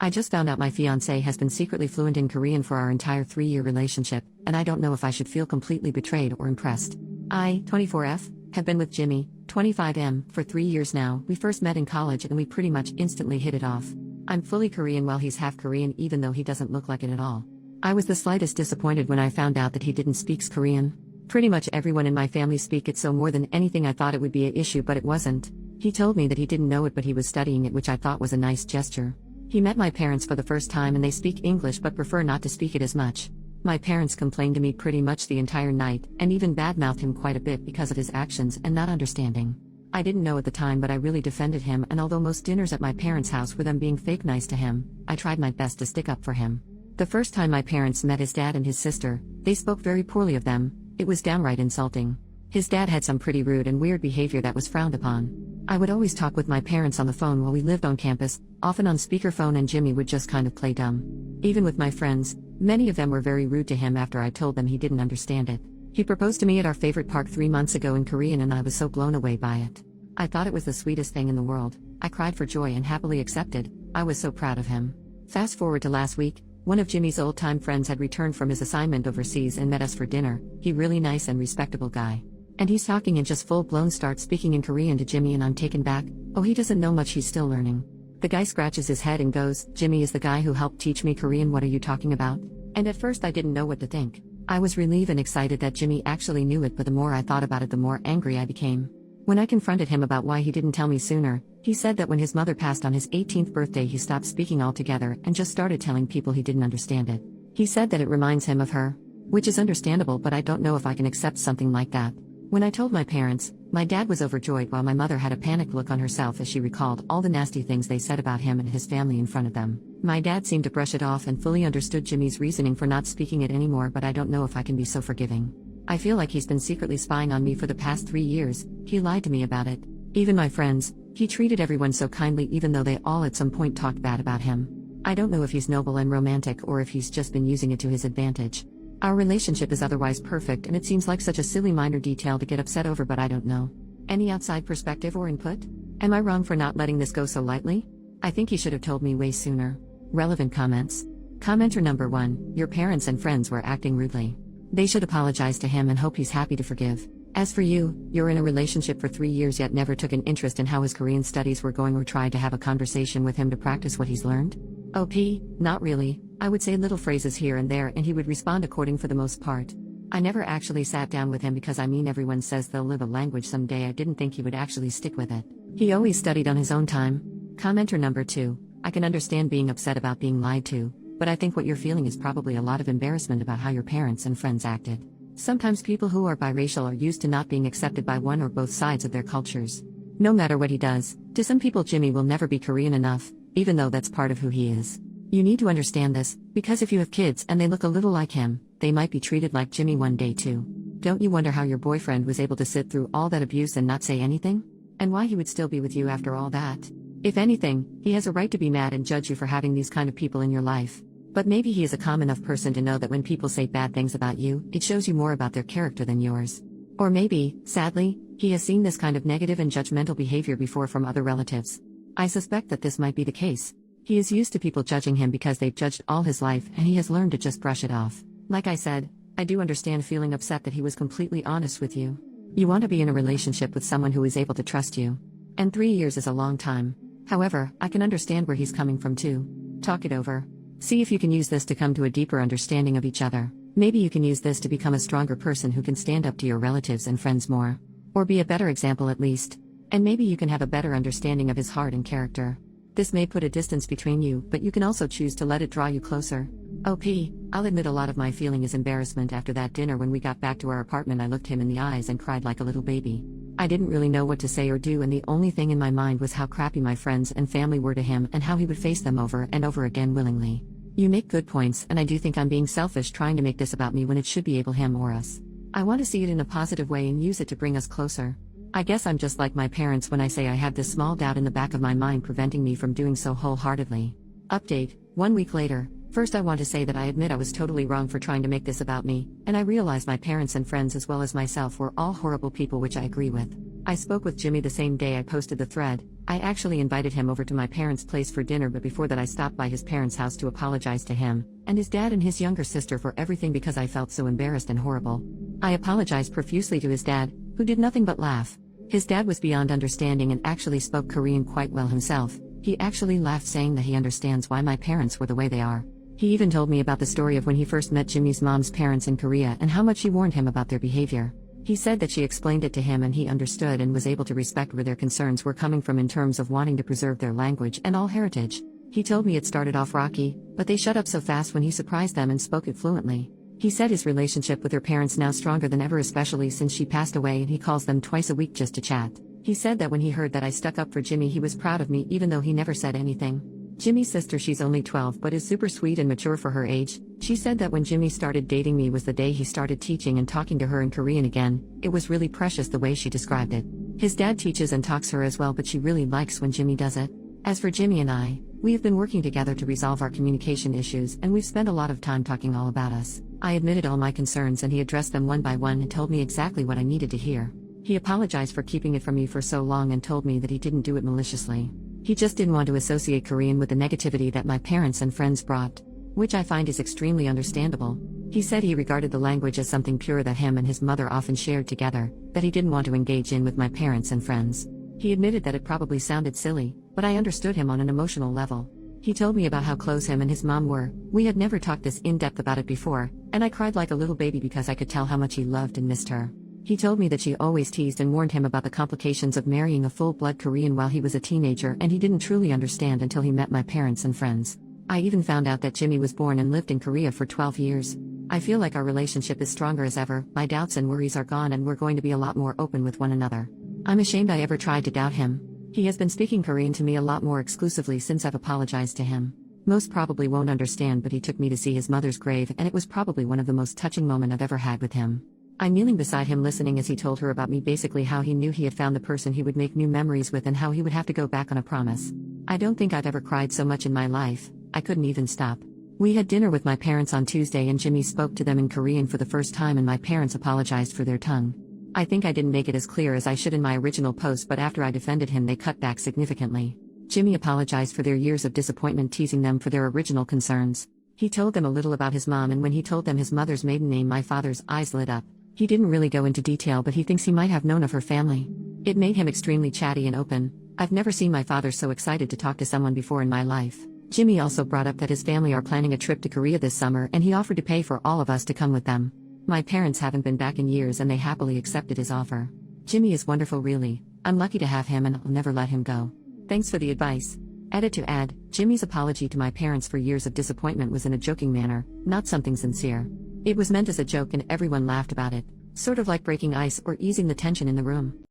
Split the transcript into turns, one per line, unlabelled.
I just found out my fiancé has been secretly fluent in Korean for our entire 3-year relationship, and I don't know if I should feel completely betrayed or impressed. I, 24F, have been with Jimmy, 25M, for 3 years now. We first met in college and we pretty much instantly hit it off. I'm fully Korean while he's half Korean, even though he doesn't look like it at all. I was the slightest disappointed when I found out that he didn't speak Korean. Pretty much everyone in my family speak it, so more than anything I thought it would be an issue, but it wasn't. He told me that he didn't know it but he was studying it, which I thought was a nice gesture. He met my parents for the first time and they speak English but prefer not to speak it as much. My parents complained to me pretty much the entire night, and even badmouthed him quite a bit because of his actions and not understanding. I didn't know at the time, but I really defended him, and although most dinners at my parents' house were them being fake nice to him, I tried my best to stick up for him. The first time my parents met his dad and his sister, they spoke very poorly of them. It was downright insulting. His dad had some pretty rude and weird behavior that was frowned upon. I would always talk with my parents on the phone while we lived on campus, often on speakerphone, and Jimmy would just kind of play dumb. Even with my friends, many of them were very rude to him after I told them he didn't understand it. He proposed to me at our favorite park 3 months ago in Korean and I was so blown away by it. I thought it was the sweetest thing in the world. I cried for joy and happily accepted. I was so proud of him. Fast forward to last week, one of Jimmy's old-time friends had returned from his assignment overseas and met us for dinner. He really nice and respectable guy. And he's talking and just full-blown starts speaking in Korean to Jimmy and I'm taken back. Oh, he doesn't know much, he's still learning. The guy scratches his head and goes, "Jimmy is the guy who helped teach me Korean, what are you talking about?" And at first I didn't know what to think. I was relieved and excited that Jimmy actually knew it, but the more I thought about it the more angry I became. When I confronted him about why he didn't tell me sooner, he said that when his mother passed on his 18th birthday he stopped speaking altogether and just started telling people he didn't understand it. He said that it reminds him of her. Which is understandable, but I don't know if I can accept something like that. When I told my parents, my dad was overjoyed while my mother had a panicked look on herself as she recalled all the nasty things they said about him and his family in front of them. My dad seemed to brush it off and fully understood Jimmy's reasoning for not speaking it anymore, but I don't know if I can be so forgiving. I feel like he's been secretly spying on me for the past 3 years. He lied to me about it. Even my friends, he treated everyone so kindly even though they all at some point talked bad about him. I don't know if he's noble and romantic or if he's just been using it to his advantage. Our relationship is otherwise perfect and it seems like such a silly minor detail to get upset over, but I don't know. Any outside perspective or input? Am I wrong for not letting this go so lightly? I think he should have told me way sooner. Relevant comments. Commenter number 1, your parents and friends were acting rudely. They should apologize to him and hope he's happy to forgive. As for you, you're in a relationship for 3 years yet never took an interest in how his Korean studies were going or tried to have a conversation with him to practice what he's learned? OP, not really. I would say little phrases here and there and he would respond according for the most part. I never actually sat down with him because everyone says they'll live a language someday. I didn't think he would actually stick with it. He always studied on his own time. Commenter number 2, I can understand being upset about being lied to, but I think what you're feeling is probably a lot of embarrassment about how your parents and friends acted. Sometimes people who are biracial are used to not being accepted by one or both sides of their cultures. No matter what he does, to some people Jimmy will never be Korean enough, even though that's part of who he is. You need to understand this, because if you have kids and they look a little like him, they might be treated like Jimmy one day too. Don't you wonder how your boyfriend was able to sit through all that abuse and not say anything? And why he would still be with you after all that? If anything, he has a right to be mad and judge you for having these kind of people in your life. But maybe he is a calm enough person to know that when people say bad things about you, it shows you more about their character than yours. Or maybe, sadly, he has seen this kind of negative and judgmental behavior before from other relatives. I suspect that this might be the case. He is used to people judging him because they've judged all his life and he has learned to just brush it off. Like I said, I do understand feeling upset that he was completely honest with you. You want to be in a relationship with someone who is able to trust you. And 3 years is a long time. However, I can understand where he's coming from too. Talk it over. See if you can use this to come to a deeper understanding of each other. Maybe you can use this to become a stronger person who can stand up to your relatives and friends more. Or be a better example at least. And maybe you can have a better understanding of his heart and character. This may put a distance between you, but you can also choose to let it draw you closer. OP, I'll admit a lot of my feeling is embarrassment. After that dinner when we got back to our apartment I looked him in the eyes and cried like a little baby. I didn't really know what to say or do and the only thing in my mind was how crappy my friends and family were to him and how he would face them over and over again willingly. You make good points and I do think I'm being selfish trying to make this about me when it should be able him or us. I want to see it in a positive way and use it to bring us closer. I guess I'm just like my parents when I say I have this small doubt in the back of my mind preventing me from doing so wholeheartedly. Update, 1 week later. First I want to say that I admit I was totally wrong for trying to make this about me, and I realize my parents and friends as well as myself were all horrible people, which I agree with. I spoke with Jimmy the same day I posted the thread, I actually invited him over to my parents' place for dinner, but before that I stopped by his parents' house to apologize to him, and his dad and his younger sister for everything because I felt so embarrassed and horrible. I apologized profusely to his dad, who did nothing but laugh. His dad was beyond understanding and actually spoke Korean quite well himself. He actually laughed, saying that he understands why my parents were the way they are. He even told me about the story of when he first met Jimmy's mom's parents in Korea and how much she warned him about their behavior. He said that she explained it to him and he understood and was able to respect where their concerns were coming from in terms of wanting to preserve their language and all heritage. He told me it started off rocky, but they shut up so fast when he surprised them and spoke it fluently. He said his relationship with her parents now stronger than ever, especially since she passed away, and he calls them twice a week just to chat. He said that when he heard that I stuck up for Jimmy, he was proud of me even though he never said anything. Jimmy's sister, she's only 12 but is super sweet and mature for her age. She said that when Jimmy started dating me was the day he started teaching and talking to her in Korean again. It was really precious the way she described it. His dad teaches and talks her as well, but she really likes when Jimmy does it. As for Jimmy and I, we have been working together to resolve our communication issues, and we've spent a lot of time talking all about us. I admitted all my concerns and he addressed them one by one and told me exactly what I needed to hear. He apologized for keeping it from me for so long and told me that he didn't do it maliciously. He just didn't want to associate Korean with the negativity that my parents and friends brought, which I find is extremely understandable. He said he regarded the language as something pure that him and his mother often shared together, that he didn't want to engage in with my parents and friends. He admitted that it probably sounded silly, but I understood him on an emotional level. He told me about how close him and his mom were. We had never talked this in-depth about it before, and I cried like a little baby because I could tell how much he loved and missed her. He told me that she always teased and warned him about the complications of marrying a full-blood Korean while he was a teenager, and he didn't truly understand until he met my parents and friends. I even found out that Jimmy was born and lived in Korea for 12 years. I feel like our relationship is stronger as ever, my doubts and worries are gone, and we're going to be a lot more open with one another. I'm ashamed I ever tried to doubt him. He has been speaking Korean to me a lot more exclusively since I've apologized to him. Most probably won't understand, but he took me to see his mother's grave, and it was probably one of the most touching moments I've ever had with him. I'm kneeling beside him listening as he told her about me, basically how he knew he had found the person he would make new memories with and how he would have to go back on a promise. I don't think I've ever cried so much in my life. I couldn't even stop. We had dinner with my parents on Tuesday and Jimmy spoke to them in Korean for the first time and my parents apologized for their tongue. I think I didn't make it as clear as I should in my original post, but after I defended him they cut back significantly. Jimmy apologized for their years of disappointment, teasing them for their original concerns. He told them a little about his mom, and when he told them his mother's maiden name, my father's eyes lit up. He didn't really go into detail, but he thinks he might have known of her family. It made him extremely chatty and open. I've never seen my father so excited to talk to someone before in my life. Jimmy also brought up that his family are planning a trip to Korea this summer and he offered to pay for all of us to come with them. My parents haven't been back in years and they happily accepted his offer. Jimmy is wonderful, really. I'm lucky to have him and I'll never let him go. Thanks for the advice. Edit to add, Jimmy's apology to my parents for years of disappointment was in a joking manner, not something sincere. It was meant as a joke and everyone laughed about it, sort of like breaking ice or easing the tension in the room.